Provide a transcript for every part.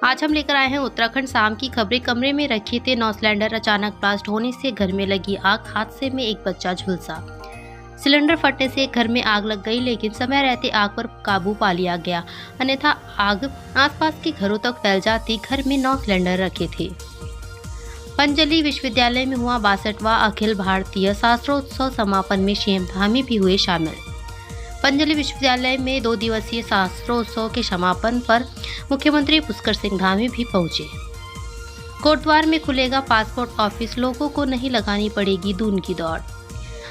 आज हम लेकर आए हैं उत्तराखंड शाम की खबरें। कमरे में रखे थे 9 सिलेंडर, अचानक ब्लास्ट होने से घर में लगी आग। हादसे में एक बच्चा झुलसा। सिलेंडर फटने से घर में आग लग गई, लेकिन समय रहते आग पर काबू पा लिया गया, अन्यथा आग आसपास के घरों तक फैल जाती। घर में 9 सिलेंडर रखे थे। पंचजलि विश्वविद्यालय में हुआ 62वां अखिल भारतीय शास्त्रोत्सव समापन में सीएम धामी भी हुए शामिल। पंचजलि विश्वविद्यालय में 2 दिवसीय शास्त्रोत्सव के समापन पर मुख्यमंत्री पुष्कर सिंह धामी भी पहुंचे। कोटद्वार में खुलेगा पासपोर्ट ऑफिस, लोगों को नहीं लगानी पड़ेगी दून की दौड़।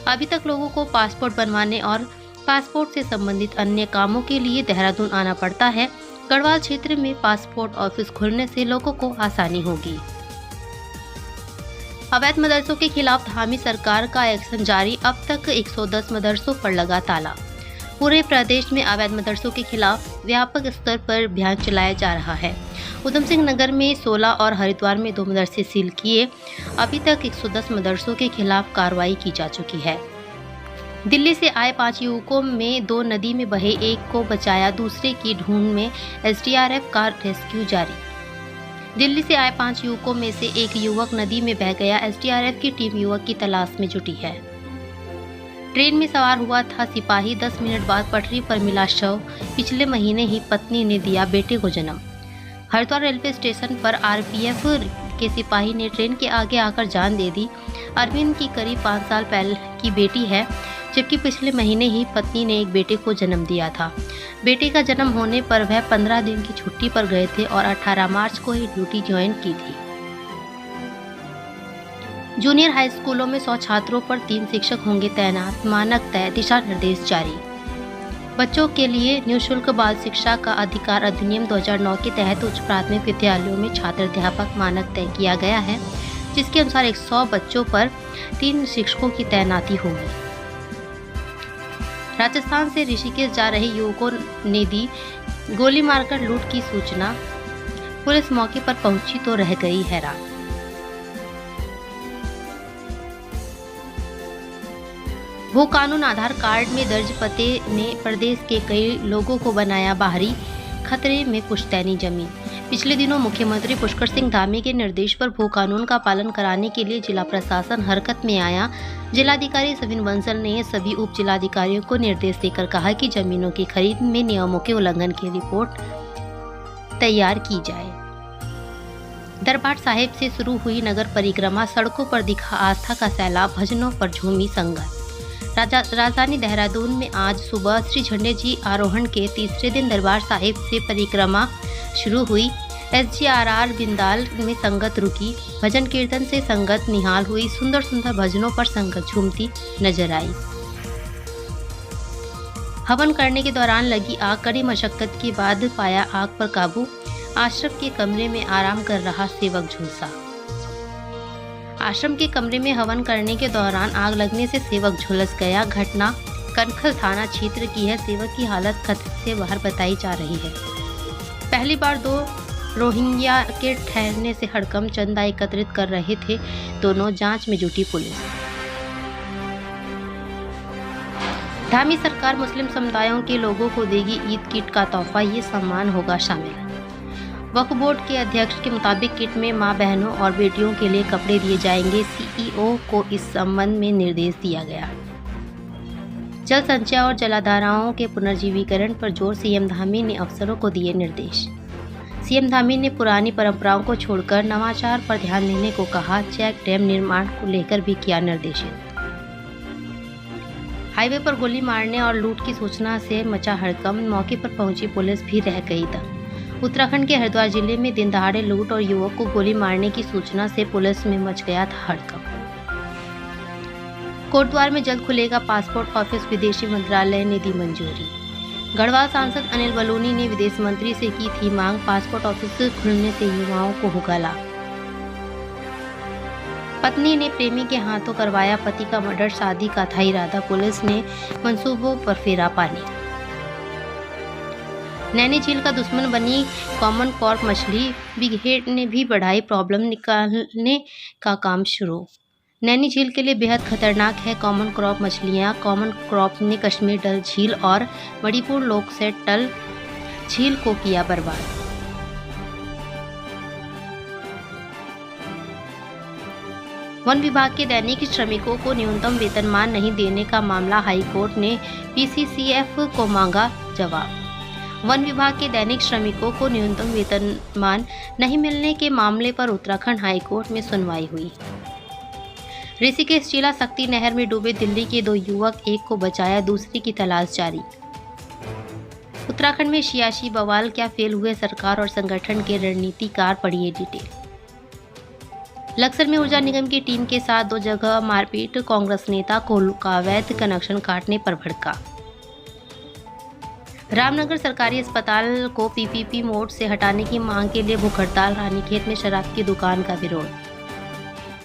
अभी तक लोगों को पासपोर्ट बनवाने और पासपोर्ट से संबंधित अन्य कामों के लिए देहरादून आना पड़ता है। गढ़वाल क्षेत्र में पासपोर्ट ऑफिस खुलने से लोगों को आसानी होगी। अवैध मदरसों के खिलाफ धामी सरकार का एक्शन जारी। अब तक 110 मदरसों पर लगा ताला। पूरे प्रदेश में अवैध मदरसों के खिलाफ व्यापक स्तर पर अभियान चलाया जा रहा है। उधम सिंह नगर में 16 और हरिद्वार में 2 मदरसे सील किए। अभी तक 110 मदरसों के खिलाफ कार्रवाई की जा चुकी है। दिल्ली से आए 5 युवकों में 2 नदी में बहे, एक को बचाया, दूसरे की ढूंढ में एसडीआरएफ का रेस्क्यू जारी। दिल्ली से आए 5 युवकों में से एक युवक नदी में बह गया। एसडीआरएफ की टीम युवक की तलाश में जुटी है। ट्रेन में सवार हुआ था सिपाही, 10 मिनट बाद पटरी पर मिला शव। पिछले महीने ही पत्नी ने दिया बेटे को जन्म। हरिद्वार रेलवे स्टेशन पर आरपीएफ के सिपाही ने ट्रेन के आगे आकर जान दे दी। अरविंद की करीब 5 साल पहले की बेटी है, जबकि पिछले महीने ही पत्नी ने एक बेटे को जन्म दिया था। बेटे का जन्म होने पर वह 15 दिन की छुट्टी पर गए थे और 18 मार्च को ही ड्यूटी ज्वाइन की थी। जूनियर हाई स्कूलों में 100 छात्रों पर 3 शिक्षक होंगे तैनात। मानक तय, दिशा निर्देश जारी। बच्चों के लिए निःशुल्क बाल शिक्षा का अधिकार अधिनियम 2009 के तहत उच्च प्राथमिक विद्यालयों में छात्र अध्यापक मानक तय किया गया है, जिसके अनुसार 100 बच्चों पर 3 शिक्षकों की तैनाती होगी। राजस्थान से ऋषिकेश जा रहे युवकों ने दी गोली मारकर लूट की सूचना। पुलिस मौके पर पहुंची तो रह गई हैरान। भू कानून आधार कार्ड में दर्ज पते ने प्रदेश के कई लोगों को बनाया बाहरी। खतरे में पुश्तैनी जमीन। पिछले दिनों मुख्यमंत्री पुष्कर सिंह धामी के निर्देश पर भू कानून का पालन कराने के लिए जिला प्रशासन हरकत में आया। जिलाधिकारी सविन बंसल ने सभी उप जिलाधिकारियों को निर्देश देकर कहा कि जमीनों की खरीद में नियमों के उल्लंघन की रिपोर्ट तैयार की जाए। दरबार साहिब से शुरू हुई नगर परिक्रमा, सड़कों पर दिखा आस्था का सैलाब, भजनों पर झूमी संगत। राजधानी देहरादून में आज सुबह श्री झंडे जी आरोहण के तीसरे दिन दरबार साहिब से परिक्रमा शुरू हुई। एसजीआरआर बिंदाल में संगत रुकी। भजन कीर्तन से संगत निहाल हुई। सुंदर सुंदर भजनों पर संगत झूमती नजर आई। हवन करने के दौरान लगी आग, कड़ी मशक्कत के बाद पाया आग पर काबू। आश्रम के कमरे में आराम कर रहा सेवक झुलसा। आश्रम के कमरे में हवन करने के दौरान आग लगने से सेवक झुलस गया। घटना कनखल थाना क्षेत्र की है। सेवक की हालत खतरे से बाहर बताई जा रही है। पहली बार 2 रोहिंग्या के ठहरने से हड़कंप, चंदा एकत्रित कर रहे थे दोनों, जांच में जुटी पुलिस। धामी सरकार मुस्लिम समुदायों के लोगों को देगी ईद किट का तोहफा, ये सम्मान होगा शामिल। वक्फ बोर्ड के अध्यक्ष के मुताबिक किट में मां, बहनों और बेटियों के लिए कपड़े दिए जाएंगे। सीईओ को इस संबंध में निर्देश दिया गया। जल संचय और जलाधाराओं के पुनर्जीवीकरण पर जोर, सीएम धामी ने अफसरों को दिए निर्देश। सीएम धामी ने पुरानी परंपराओं को छोड़कर नवाचार पर ध्यान देने को कहा। चेक डैम निर्माण को लेकर भी किया निर्देशित। हाईवे पर गोली मारने और लूट की सूचना से मचा हड़कंप, मौके पर पहुंची पुलिस भी रह गई दंग। उत्तराखंड के हरिद्वार जिले में दिन दहाड़े लूट और युवक को गोली मारने की सूचना से पुलिस में मच गया था हड़कंप। कोटद्वार में जल्द खुलेगा पासपोर्ट ऑफिस, विदेशी मंत्रालय ने दी मंजूरी। गढ़वाल सांसद अनिल बलूनी ने विदेश मंत्री से की थी मांग। पासपोर्ट ऑफिस खुलने से युवाओं को होगा लाभ। पत्नी ने प्रेमी के हाथों करवाया पति का मर्डर, शादी का था इरादा, पुलिस ने मंसूबों पर फेरा पानी। नैनी झील का दुश्मन बनी कॉमन क्रॉप मछली, बिग हेड ने भी बढ़ाई प्रॉब्लम, निकालने का काम शुरू। नैनी झील के लिए बेहद खतरनाक है कॉमन क्रॉप मछलियाँ। कॉमन क्रॉप ने कश्मीर डल झील और मणिपुर लोकसेट टल झील को किया बर्बाद। वन विभाग के दैनिक श्रमिकों को न्यूनतम वेतनमान नहीं देने का मामला हाई कोर्ट ने पीसीसीएफ को मांगा जवाब। वन विभाग के दैनिक श्रमिकों को न्यूनतम वेतनमान नहीं मिलने के मामले पर उत्तराखंड हाई कोर्ट में सुनवाई हुई। ऋषिकेश जिला शक्ति नहर में डूबे दिल्ली के 2 युवक, एक को बचाया, दूसरे की तलाश जारी। उत्तराखंड में सियासी बवाल, क्या फेल हुए सरकार और संगठन के रणनीतिकार, पढ़िए डिटेल। लक्सर में ऊर्जा निगम की टीम के साथ 2 जगह मारपीट, कांग्रेस नेता को अवैध कनेक्शन काटने पर भड़का। रामनगर सरकारी अस्पताल को पीपीपी मोड से हटाने की मांग के लिए भूख हड़ताल, रानीखेत में शराब की दुकान का विरोध।